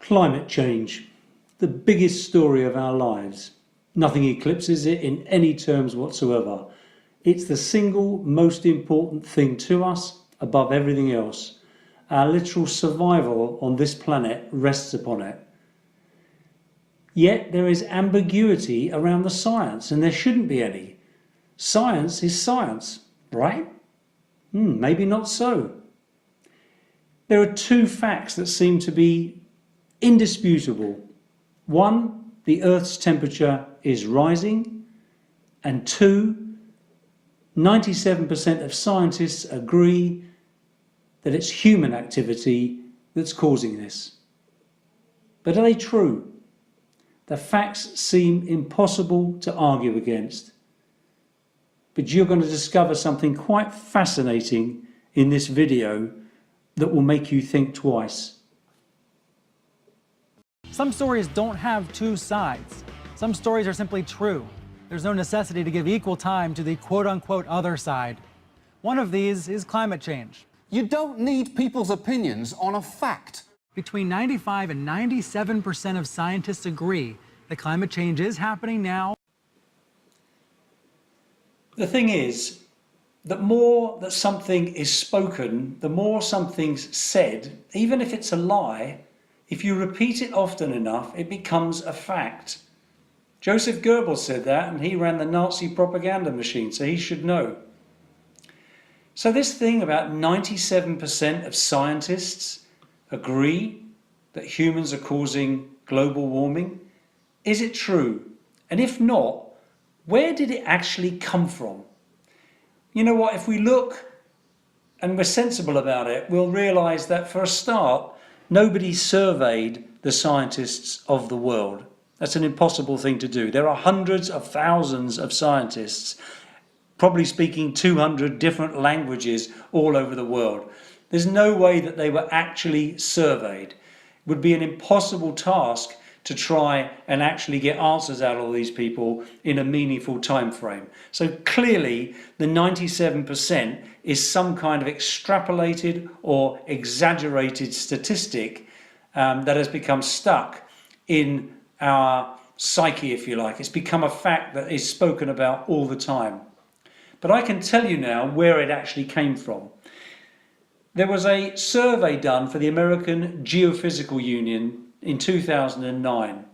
Climate change, the biggest story of our lives. Nothing eclipses it in any terms whatsoever. It's the single most important thing to us above everything else. Our literal survival on this planet rests upon it. Yet there is ambiguity around the science, and there shouldn't be any. Science is science, right? Maybe not so. There are two facts that seem to be indisputable. One, the Earth's temperature is rising, and two, 97% of scientists agree that it's human activity that's causing this. But are they true? The facts seem impossible to argue against. But you're going to discover something quite fascinating in this video that will make you think twice. Some stories don't have two sides. Some stories are simply true. There's no necessity to give equal time to the quote-unquote other side. One of these is climate change. You don't need people's opinions on a fact. Between 95 and 97% of scientists agree that climate change is happening now. The thing is, the more that something is spoken, the more something's said, even if it's a lie, if you repeat it often enough, it becomes a fact. Joseph Goebbels said that, and he ran the Nazi propaganda machine, so he should know. So this thing about 97% of scientists agree that humans are causing global warming, is it true? And if not, where did it actually come from? You know what, if we look and we're sensible about it, we'll realise that for a start, nobody surveyed the scientists of the world. That's an impossible thing to do. There are hundreds of thousands of scientists, probably speaking 200 different languages all over the world. There's no way that they were actually surveyed. It would be an impossible task to try and actually get answers out of all these people in a meaningful time frame. So clearly the 97% is some kind of extrapolated or exaggerated statistic that has become stuck in our psyche, if you like. It's become a fact that is spoken about all the time. But I can tell you now where it actually came from. There was a survey done for the American Geophysical Union in 2009,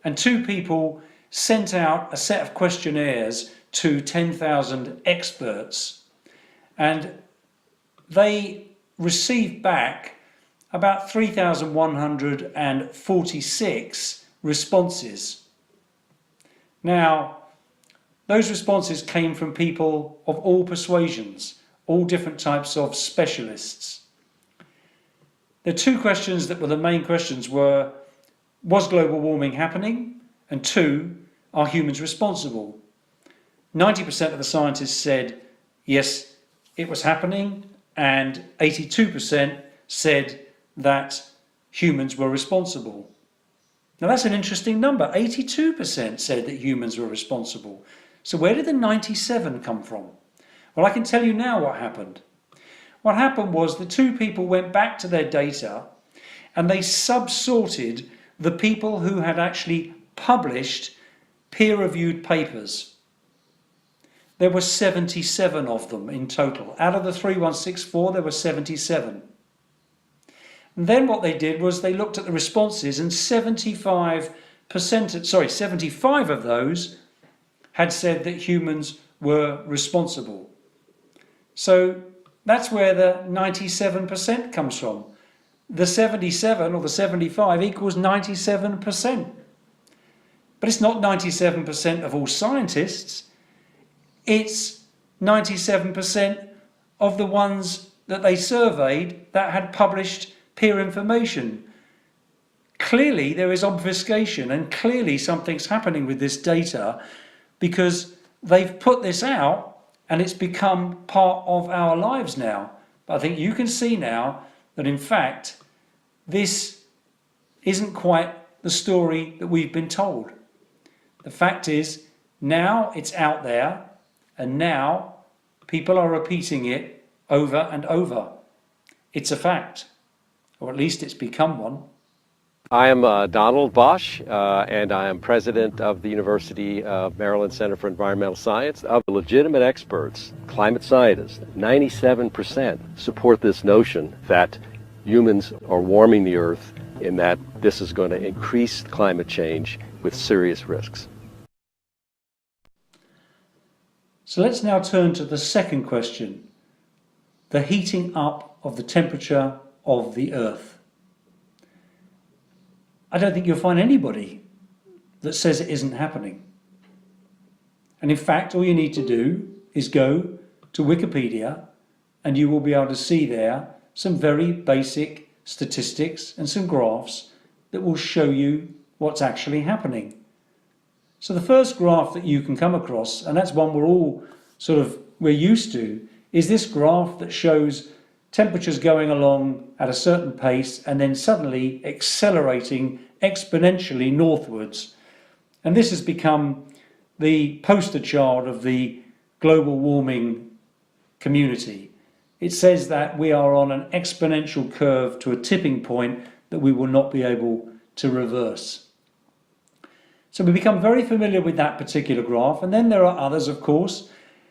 and two people sent out a set of questionnaires to 10,000 experts, and they received back about 3,146 responses. Now, those responses came from people of all persuasions, all different types of specialists. The two questions that were the main questions were, was global warming happening? And two, are humans responsible? 90% of the scientists said, yes, it was happening, and 82% said that humans were responsible. Now that's an interesting number. 82% said that humans were responsible. So where did the 97 come from? Well, I can tell you now what happened. What happened was the two people went back to their data and they subsorted the people who had actually published peer-reviewed papers. There were 77 of them in total. Out of the 3164, there were 77. And then what they did was they looked at the responses, and 75 of those had said that humans were responsible. So that's where the 97% comes from. The 77 or the 75 equals 97%. But it's not 97% of all scientists. It's 97% of the ones that they surveyed that had published peer information. Clearly there is obfuscation, and clearly something's happening with this data, because they've put this out and it's become part of our lives now. But I think you can see now that in fact this isn't quite the story that we've been told. The fact is, now it's out there, and now people are repeating it over and over. It's a fact, or at least it's become one. I am Donald Bosch, and I am president of the University of Maryland Center for Environmental Science. Of the legitimate experts, climate scientists, 97% support this notion that humans are warming the Earth and that this is going to increase climate change with serious risks. So let's now turn to the second question, the heating up of the temperature of the Earth. I don't think you'll find anybody that says it isn't happening. And in fact, all you need to do is go to Wikipedia and you will be able to see there some very basic statistics and some graphs that will show you what's actually happening. So the first graph that you can come across, and that's one we're used to, is this graph that shows temperatures going along at a certain pace and then suddenly accelerating exponentially northwards. And this has become the poster child of the global warming community. It says that we are on an exponential curve to a tipping point that we will not be able to reverse. So we become very familiar with that particular graph, and then there are others, of course.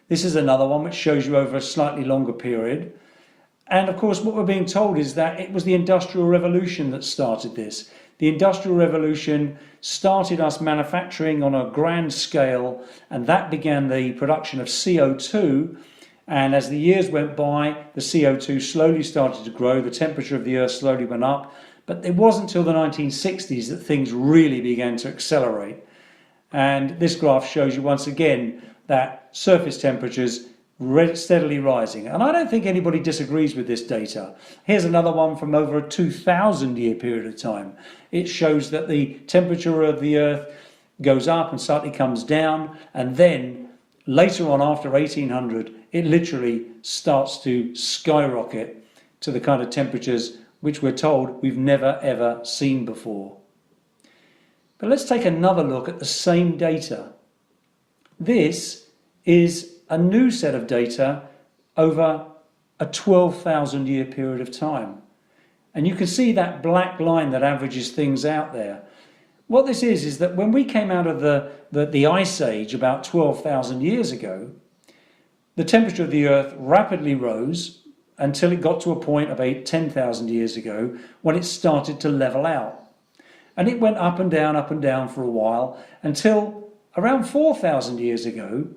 This is another one which shows you over a slightly longer period. And of course, what we're being told is that it was the Industrial Revolution that started this. The Industrial Revolution started us manufacturing on a grand scale, and that began the production of CO2. And as the years went by, the CO2 slowly started to grow, the temperature of the Earth slowly went up. But it wasn't until the 1960s that things really began to accelerate. And this graph shows you once again that surface temperatures steadily rising. And I don't think anybody disagrees with this data. Here's another one from over a 2,000-year period of time. It shows that the temperature of the Earth goes up and slightly comes down, and then later on, after 1800, it literally starts to skyrocket to the kind of temperatures which we're told we've never ever seen before. But let's take another look at the same data. This is a new set of data over a 12,000-year period of time. And you can see that black line that averages things out there. What this is that when we came out of the Ice Age about 12,000 years ago, the temperature of the Earth rapidly rose until it got to a point about 10,000 years ago when it started to level out. And it went up and down for a while until around 4,000 years ago,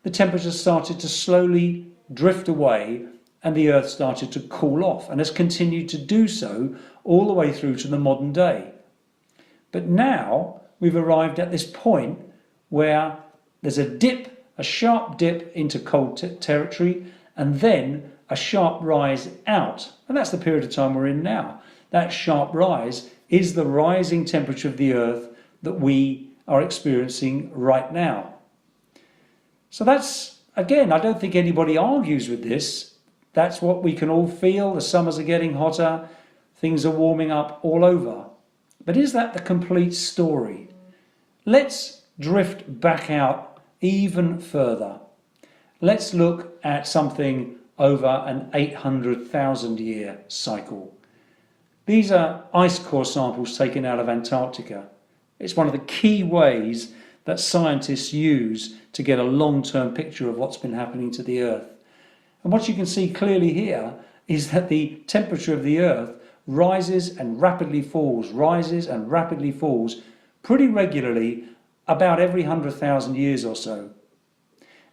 the temperature started to slowly drift away and the Earth started to cool off and has continued to do so all the way through to the modern day. But now we've arrived at this point where there's a dip, a sharp dip into cold territory, and then a sharp rise out. And that's the period of time we're in now. That sharp rise is the rising temperature of the Earth that we are experiencing right now. So that's, again, I don't think anybody argues with this. That's what we can all feel. The summers are getting hotter. Things are warming up all over. But is that the complete story? Let's drift back out even further. Let's look at something over an 800,000-year cycle. These are ice core samples taken out of Antarctica. It's one of the key ways that scientists use to get a long-term picture of what's been happening to the Earth. And what you can see clearly here is that the temperature of the Earth rises and rapidly falls pretty regularly about every 100,000 years or so.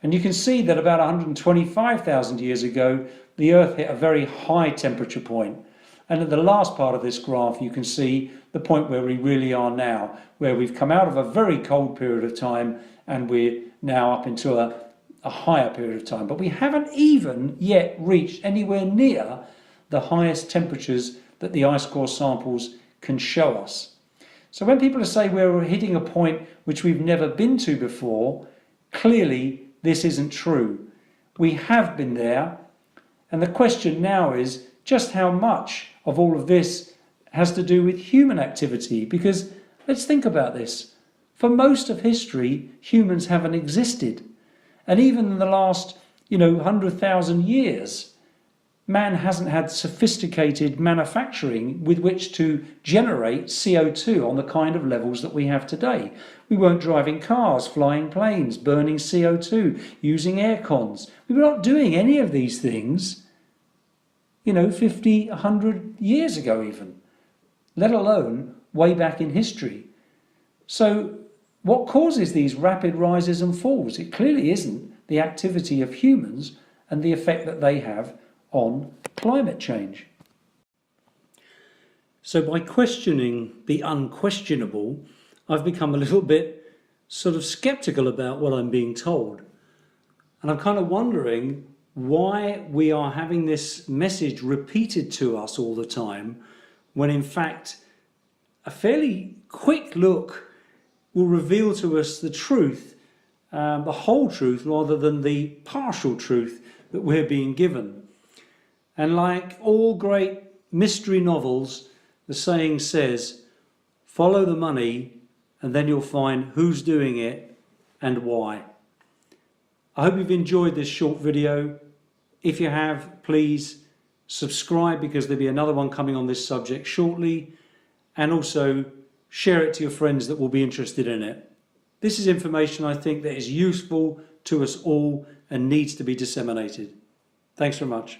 And you can see that about 125,000 years ago, the Earth hit a very high temperature point. And at the last part of this graph, you can see the point where we really are now, where we've come out of a very cold period of time and we're now up into a higher period of time. But we haven't even yet reached anywhere near the highest temperatures that the ice core samples can show us. So when people say we're hitting a point which we've never been to before, clearly this isn't true. We have been there, and the question now is just how much of all of this has to do with human activity, because let's think about this. For most of history, humans haven't existed. And even in the last, 100,000 years, man hasn't had sophisticated manufacturing with which to generate CO2 on the kind of levels that we have today. We weren't driving cars, flying planes, burning CO2, using air cons. We were not doing any of these things, 50, 100 years ago even, let alone way back in history. So what causes these rapid rises and falls? It clearly isn't the activity of humans and the effect that they have on climate change. So by questioning the unquestionable, I've become a little bit sort of skeptical about what I'm being told. And I'm kind of wondering why we are having this message repeated to us all the time, when in fact a fairly quick look will reveal to us the truth, the whole truth, rather than the partial truth that we're being given. And like all great mystery novels, the saying says, follow the money and then you'll find who's doing it and why. I hope you've enjoyed this short video. If you have, please subscribe, because there'll be another one coming on this subject shortly, and also share it to your friends that will be interested in it. This is information I think that is useful to us all and needs to be disseminated. Thanks very much.